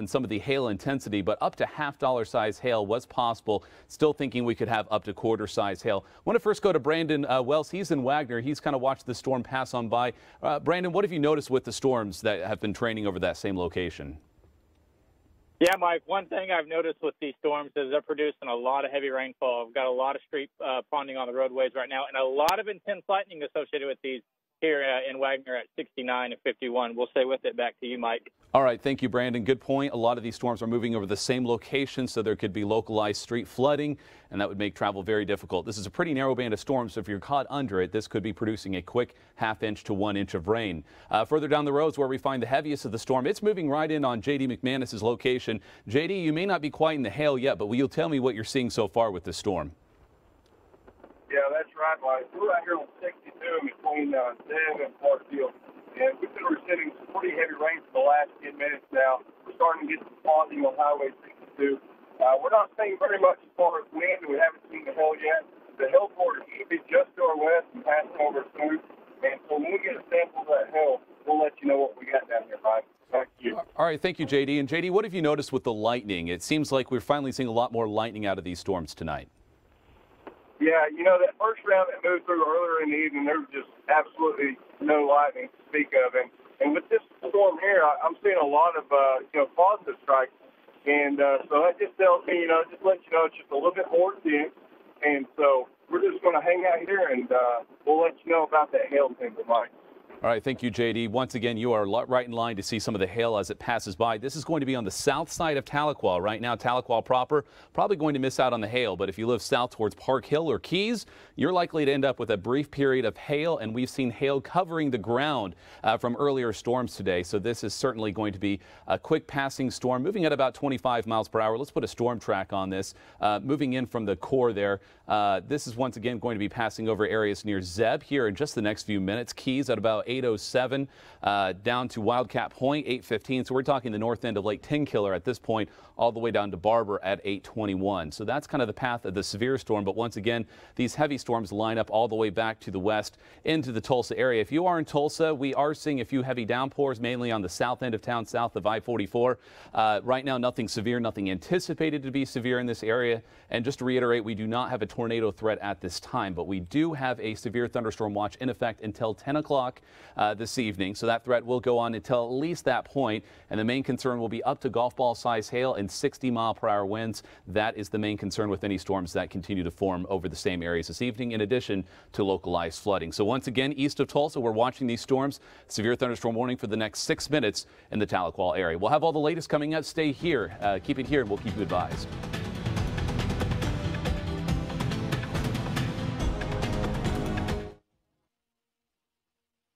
in some of the hail intensity, but up to half-dollar size hail was possible. Still thinking we could have up to quarter-size hail. I want to first go to Brandon Wells. He's in Wagner. He's kind of watched the storm pass on by. Brandon, what have you noticed with the storms that have been training over that same location? Yeah, Mike, one thing I've noticed with these storms is they're producing a lot of heavy rainfall. We've got a lot of street ponding on the roadways right now and a lot of intense lightning associated with these here in Wagner at 69 and 51. We'll stay with it. Back to you, Mike. All right. Thank you, Brandon. Good point. A lot of these storms are moving over the same location, so there could be localized street flooding, and that would make travel very difficult. This is a pretty narrow band of storms, so if you're caught under it, this could be producing a quick ½ to 1 inch of rain. Further down the road is where we find the heaviest of the storm. It's moving right in on J.D. McManus's location. J.D., you may not be quite in the hail yet, but will you tell me what you're seeing so far with this storm? Yeah, that's right, Mike. We're out here on 62 between Zeb and Parkfield, and we've been receiving some pretty heavy rain for the last 10 minutes now. We're starting to get some ponding on Highway 62. We're not seeing very much as far as wind, and we haven't seen the hail yet. The hail quarter should be just to our west and passing over soon. And so when we get a sample of that hail, we'll let you know what we got down here, Mike. Thank you. All right, thank you, J.D. And J.D., what have you noticed with the lightning? It seems like we're finally seeing a lot more lightning out of these storms tonight. Yeah, you know, that first round that moved through earlier in the evening, there was just absolutely no lightning to speak of. And with this storm here, I'm seeing a lot of, positive strikes. And so that just tells me, just let you know it's just a little bit more intense. And so we're just going to hang out here, and we'll let you know about that hail timber, Mike. All right, thank you, J.D. Once again, you are right in line to see some of the hail as it passes by. This is going to be on the south side of Tahlequah. Right now, Tahlequah proper, probably going to miss out on the hail. But if you live south towards Park Hill or Keys, you're likely to end up with a brief period of hail. And we've seen hail covering the ground from earlier storms today. So this is certainly going to be a quick passing storm, moving at about 25 miles per hour. Let's put a storm track on this. Moving in from the core there. This is once again going to be passing over areas near Zeb here in just the next few minutes. Keys at about 8:07 down to Wildcat Point 8:15. So we're talking the north end of Lake Tenkiller at this point, all the way down to Barber at 8:21. So that's kind of the path of the severe storm. But once again, these heavy storms line up all the way back to the west into the Tulsa area. If you are in Tulsa, we are seeing a few heavy downpours, mainly on the south end of town, south of I-44. Right now, nothing severe, nothing anticipated to be severe in this area. And just to reiterate, we do not have a tornado threat at this time, but we do have a severe thunderstorm watch in effect until 10 o'clock this evening. So that threat will go on until at least that point. And the main concern will be up to golf ball size hail and 60-mile-per-hour winds. That is the main concern with any storms that continue to form over the same areas this evening, in addition to localized flooding. So once again, east of Tulsa, we're watching these storms. Severe thunderstorm warning for the next 6 minutes in the Tahlequah area. We'll have all the latest coming up. Stay here. Keep it here, and we'll keep you advised.